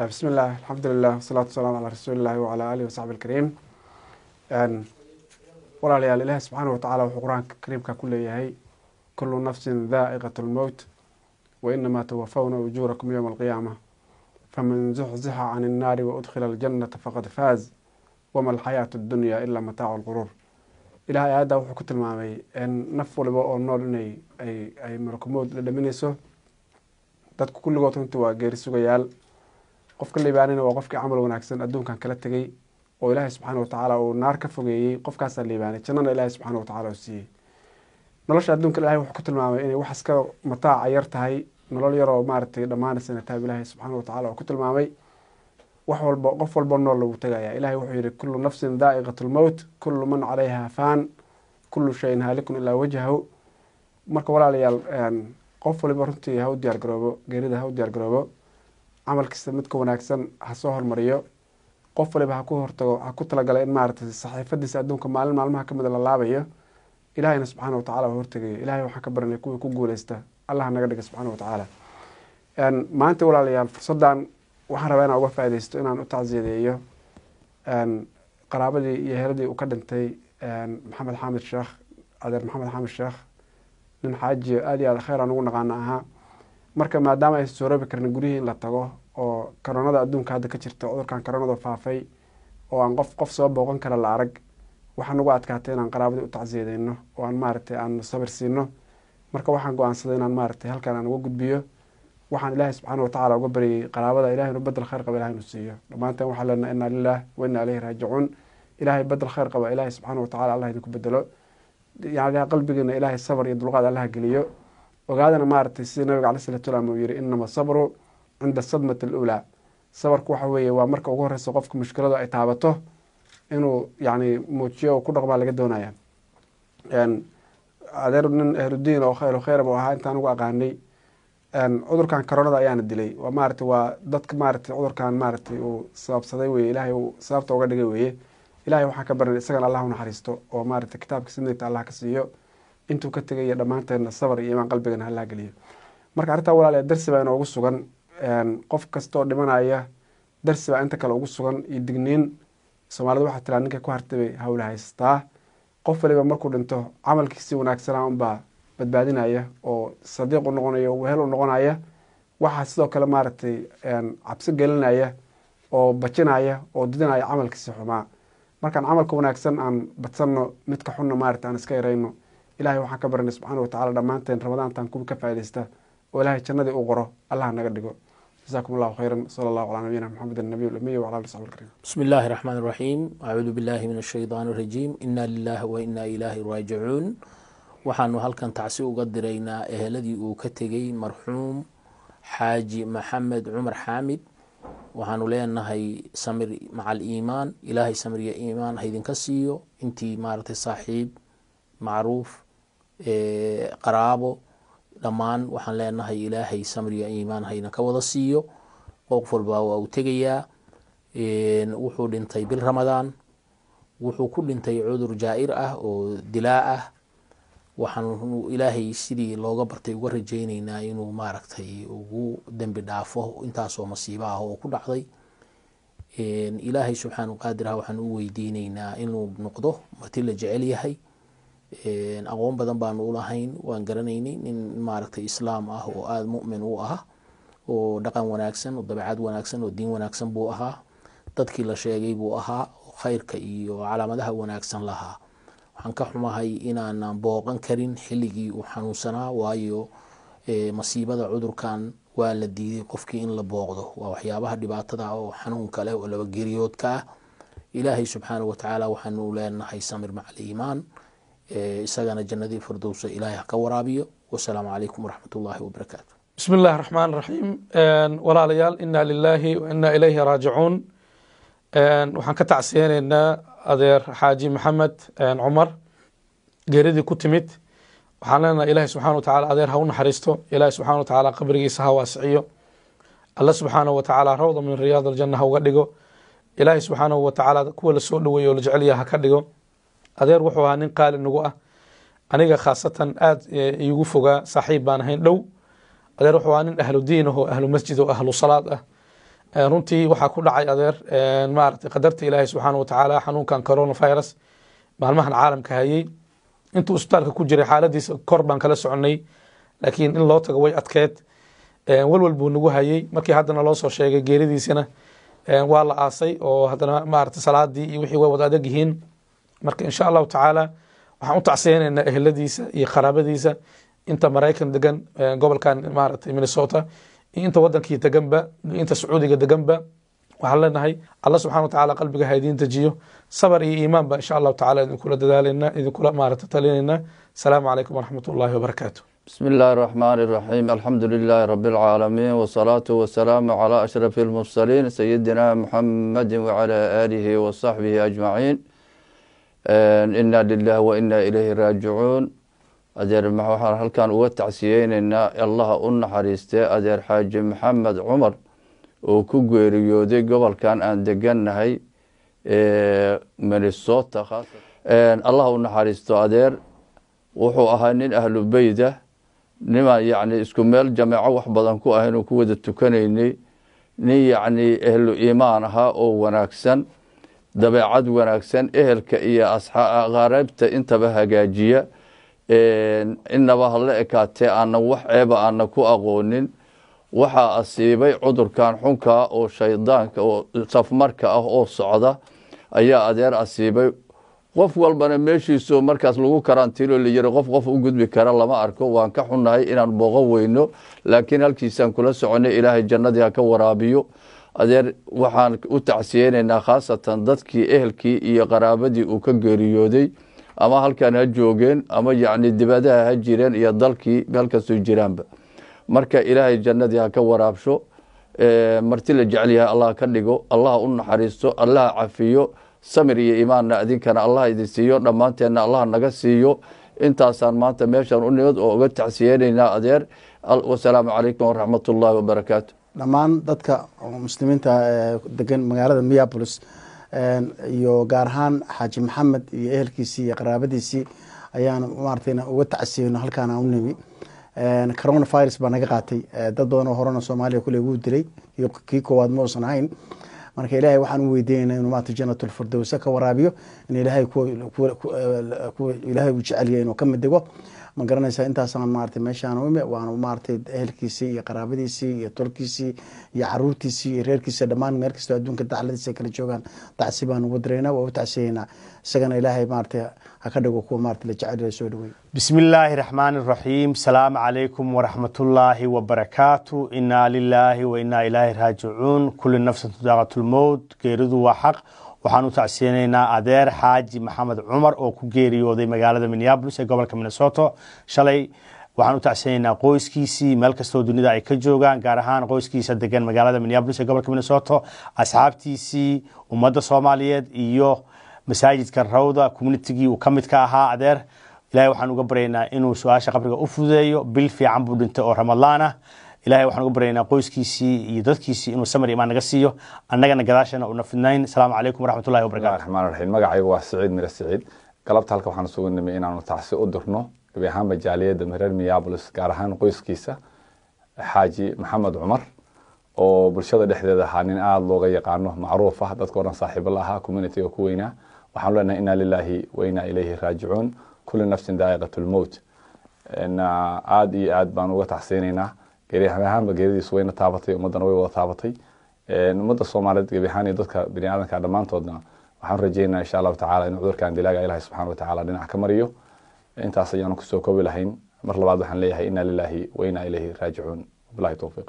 بسم الله الحمد لله والصلاة والسلام على رسول الله وعلى آله وصحبه الكريم. ولا ليال الله سبحانه وتعالى وقرآن كريم ككل يهي كل نفس ذائقة الموت وإنما توفون أجوركم يوم القيامة فمن زحزح عن النار وأدخل الجنة فقد فاز وما الحياة الدنيا إلا متاع الغرور. إلهي هذا وحكت المعمي إن نفوا لبقوا النار إني أي مركمود لدمينيسو dadku kulligood runtii waa geeri sugayaal qofka liibaanina waa qofkii camal wanaagsan adduunkan kala tegay oo ilaahay subxaanahu wa tacaala uu naar ka fogeeyey qofkaasaa liibaanay jannana ilaahay subxaanahu wa tacaala uu siiyey nolosha adduunka ilaahay wuxuu ku tilmaamay inay wax iska mataaca yar tahay nolol yaroo maaragtay dhammaanaysana taab ilaahay subxaanahu wa tacaala uu ku tilmaamay wax walba qof walba nool lagu tagayaa ilaahay wuxuu yidhi kullu nafsin daa'iqatu lmowt kullu man calayha faan kullu shayin haalikun ilaa wajhahu marka walaalayaal qof waliba runtii ha u diyaar garoobo geerida ha u diyaar garoobo camalkiisa midka wanaagsan ha soo hormariyo qof waliba ha ku hortago ha ku talagala in maaragtay saxiifadiisa adduunka maalin maalmaha ka mid la laabayo ilaahayna subxaana wa tacaala waa hortegayo ilaahay waxaan ka baranay kuwii ku guuleysta allah naga dhiga subxaana wa tacaala maanta walaalayaal fursaddan waxaan rabaa inaan uga faaidaysto inaan u tacsiyadeeyo qaraabadii iyo heeladii uu ka dhintay maxamed xaamid sheekh adeer maxamed xaamid sheekh nin xaaji aad iyo aad khayr aan ugu naqaana ahaa marka maadaama aysan soo roobi karin guryihii in la tago oo koronada adduunka hadda ka jirta cudurkan koronada faafay oo aan qof soo booqan kara la arag waxaan ugu adkaatay inaan qaraabadii u tacsiyadeyno oo aan maaragtay aan sabir siino marka waxaan go-aansaday inaan maaragtay halkan aan uga gudbiyo waxaan ilaahay subxaana wa tacaala uga baryay qaraabada ilahay inuu bedel khayr qaba ilahay inuu siiyo dhammaanteen waxaan leenahay inna lilah wa inna ilayhi raajicuun ilaahay bedel khayr qaba ilaahay subxaana wa tacala allah idinku bedelo يعني قلبنا إلهي الصبر يدلقاد الله قليو وقعدنا مارتي سيدنا النبي عليه الصلاة والسلام ويري إنما الصبر عند الصدمة الأولى صبر كوحوية ومركة وقوة سقفك مشكلة إتعابته إنه يعني موتشيه وكل رغبة على قدونا يعني عذر من أهل الدين وخير وخير وها أنت أنا وقعني عذر كان كورونا يعني الدلي ومارتي وضدك مارتي عذر كان مارتي وصاب صديوي إلهي وصابته وقد قويه ilaahay waxaan ka baranay isagana allah u naxariisto oo maaragtay kitaabka sunnada allah ka siiyo intuu ka tagay dhamaanteena sabar iyo iimaan qalbigana ha la galiyo marka arrinta walaal darsi baa inoogu sugan qof kastoo dhimanaya darsi baa inta kale ugu sugan iyo digniin Soomaalidu waxa tiraa ninka ku hartay hawla haystaa qof waliba markuu dhinto camalkiisa wanaagsan aan baa badbaadinaya oo sadiiq u noqonayo wehel u noqonaya waxa sidoo kale maaragtay cabsi gelinaya oo bajinaya oo didinaya camalkiisa xumaa markaan camalka wanaagsan aan badsano midka xunna maarta aan iska yareyno ilaahay waxaan ka baranay subxaanahu wa tacaala dhammaanteen ramadaantan kuwa ka faa'iideysta oo ilaahay jannadii uu qoro allah naga dhigo جزاكم الله خيرا صلى الله على نبينا محمد النبي الأمي وعلى آله وصحبه الكريم بسم الله الرحمن الرحيم أعوذ بالله من الشيطان الرجيم إنا لله وإنا إليه راجعون waxaanu halkan tacsi uga diraynaa eheladii uu ka tegay marxuum xaaji maxamed cumar xaamid waxaanu leenahay samir macal iimaan ilaahay samir iyo iimaan haydinka siiyo intii maaragtay saaxiib macruuf qaraabo dhammaan waxaan leenahay ilaahay samir iyo iimaan haydinka wada siiyo qof walba waa uu tegayaa wuxuu dhintay bil ramadaan wuxuu ku dhintay cudur jaa'ir ah oo dilaa ah waxaanu ilaahay sidii looga bartay uga rajaynaynaa inuu maaragtay ugu dambi dhaafo intaasoo masiibo ah oo ku dhacday ilaahay subxaanahu qaadir ah waxaan u weydiinaynaa inuu noqdo marti la jecel yahay aqoon badan baanu u lahayn waan garanaynay nin maaragtay islaam ah oo aada mu'min u ah oo dhaqan wanaagsan oo dabeecad wanaagsan oo diin wanaagsan buu ahaa dadkii la sheegay buu ahaa oo khayrka iyo calaamadaha wanaagsan lahaa waxaan ka xumahay inaanan booqan karin xilligii uu xanuunsanaa waayo masiibada cudurkan waa la diiday qofkii in la booqdo waa waxyaabaha dhibaatada oo xanuunka leh oo laba geeriyoodka ah ilaahay subxaanahu wa tacaala waxaanu leenahay samir macal iimaan isagana jannadii firdowsa ilaahay ka waraabiyo wasalaamu calaykum waraxmatullaahi wabarakaatu بسم الله الرحمن الرحيم ولا ليال إنا لله وإنا إليه راجعون waxaan ka tacsiyeynaa adeer xaaji maxamed cumar geeridii ku timid waxaan leenahay ilaahay subxaana wa tacaala adeer ha u naxariisto ilaahay subxaana wa tacaala qabrigiisa ha waasiciyo alla subxaana wa tacaala rawda min riyaad aljanna ha uga dhigo ilaahay subxaanahu wa tacaala kuwa la soo dhaweeyo oo la jecel yahay ha ka dhigo adeer wuxuu ahaa nin qaali nagu ah aniga khaasatan aad iigu fogaa saaxiib baan ahayn dhow adeer wuxuu ahaa nin ahlu diin ah oo ahlu masjid oo ahlu salaad ah runtii waxaa ku dhacay adeer maaragtay qadarta ilaahay subxaana watacaala xanuunkan coronavirus maalmahan caalamka hayay intuu isbitaalka ku jiray xaaladiisa kor baan kala soconay laakiin in loo tago way adkeed walwal buu nagu hayay markii haddana loo soo sheegay geeridiisana waa la aasay oo haddana maaragtay salaadii iyo wixii way wada adag yihiin marka insha allahu tacaala waxaan u tacsiyeynaynaa eheladiisa iyo qaraabadiisa inta maraykan degan gobolkan maaragtay Minnesota iyo inta wadankii deganba inta Sacuudiga deganba waxaan leenahay Allah subxaanahu wa ta'ala qalbiga haydiin dejiyo sabar iyo iimaan ba insha allahu tacaala idinkula dadaalayna idinkula maaragtay talinayna salaamu calaykum waraxmatullaahi wabarakaatuh بسم الله الرحمن الرحيم الحمد لله رب العالمين والصلاة والسلام على أشرف المرسلين سيدنا محمد وعلى آله وصحبه أجمعين إنا لله وإنا إليه راجعون أدير محوحر هل كان وتعسيين إن الله أن حريسته أدير حاج محمد عمر وكوغير يودي قبل كان أن دقنهي من الصوت خاصة الله أن حريسته أدير وحو أهانين أهل بيده نما يعني اسكو ميل جماعة wax badan ku ahayn oo ku wada tukanayni ni yani ehlu iimaanaha oo wanaagsan dabeecad wanaagsan ehelka iyo asxaabta intaba hagaajiya inaba hal ekaatee aan wax ceeba aan ku aqoonin waxa asiibay cudurkan xunka oo shaydaanka oo safmarka ah oo socda ayaa adeer asiibay qof walbana meeshiisu markaas lagu karantiilo la yiri qof u gudbi kara lama arko waan ka xunnahay inaan booqo weyno laakiin halkiisan kula soconay ilaahay jannada ka waraabiyo adeer waxaan u tacsiyeenaynaa khaasatan dadkii ehelkii iyo qaraabadii uu ka geeriyooday ama halkan ha joogeen ama yacni dibadaha ha jireen iyo dalkii halkasoo jiraanba marka ilaahay jannada ka waraabsho marti la jecel yahay allah ka dhigo allah u naxariisto allah cafiyo samir iyo iimaanna idinkana allah idin siiyo dhammaanteena allah naga siiyo intaasaan maanta meeshan u nimid oo uga tacsiyeenaynaa adeer wasalaamu calaykum waraxmatullaahi wabarakaatu dhammaan dadka muslimiinta degan magaalada Minneapolis iyo gaar ahaan xaaji maxamed iyo ehelkiisii iyo qaraabadiisii ayaan maartayna uga tacsiyeyno halkaan aan u nimi coronavirus baa naga qaatay dad badan oo horena Soomaaliya kulay ugu dilay iyo kii koowaad ma uusan ahayn marka ilaahay waxaan u weydiinaynaa inuu maanta jannatul firdaws ka waraabiyo in ilaahay ilaahay uu jecel yahay inuu ka mid dhigo ma garanaysaa intaasaan maartay meeshaan u ime waan maartay ehelkiisii iyo qaraabadiisii iyo tolkiisii iyo caruurtiisii iyo reerkiisa dhammaan meel kasta adduunka dacladiisa kala joogaan tacsi baan ugu direynaa waa u tacsiyeynaa isagana ilaahay maartay ha ka dhigo kuwa maartay la jecel yahay soo dhaweey بسم الله الرحمن الرحيم السلام عليكم ورحمة الله وبركاته إنا لله وإنا إليه راجعون كل نفس ذائقة الموت geeridu waa xaq waxaan u tacsiyeenaynaa adeer xaaji maxamed cumar oo ku geeriyooday magaalada Minneapolis ee gobolka Minnesota shalay waxaan u tacsiyeenaynaa qoyskiisii meel kasta oo dunida ay ka joogaan gaar ahaan qoyskiisa degan magaalada Minneapolis ee gobolka Minnesota asxaabtiisii ummadda Soomaaliyeed iyo masaajidka Rawda community-gii uu ka mid ka ahaa adeer ilaahay waxaan uga baryaynaa inuu su'aasha qabriga u fududeeyo bil fiican buu dhintay oo Ramadaan ah ilaahay waxaan uga baryaynaa qoyskiisii iyo dadkiisii inuu samir iimaan naga siiyo annagana gadaashana una fidnayn salaamu calaykum waraxmatullaahi wabarakaatu الرحمن الرحيم magacaygu waa Saciid Mira Saciid galabta halka waxaan soo nimay inaanu tacsi u dirno gabi ahaan majaaliyada reer Minneapolis gaar ahaan qoyskiisa xaaji maxamed cumar oo bulshada dhexdeeda ahaa nin aad looga yaqaano macruuf ah dadka oran saaxiib la ahaa community-ga ku weynaa waxaan leenahay inna lillahi wa inna ilayhi raaji'uun kullu nafsin daa'iqatul maut aad iyo aad baan uga taxsiinaynaa geeriyahanba geeridiisu wayna taabatay ummadana way wada taabatay ummadda Soomaaliyeed gabi ahaan iyo dadka bini aadanka dhamaantoodna waxaan rajaynayaa insha Allah ta'ala in cudurkan dilaaga Ilaahay subhanahu wa ta'ala dhinac ka mariyo intaas ayaan ku soo koobi lahayn mar labaad waxaan leeyahay inna lillahi wa inna ilayhi raaji'uun billahi tawfiiq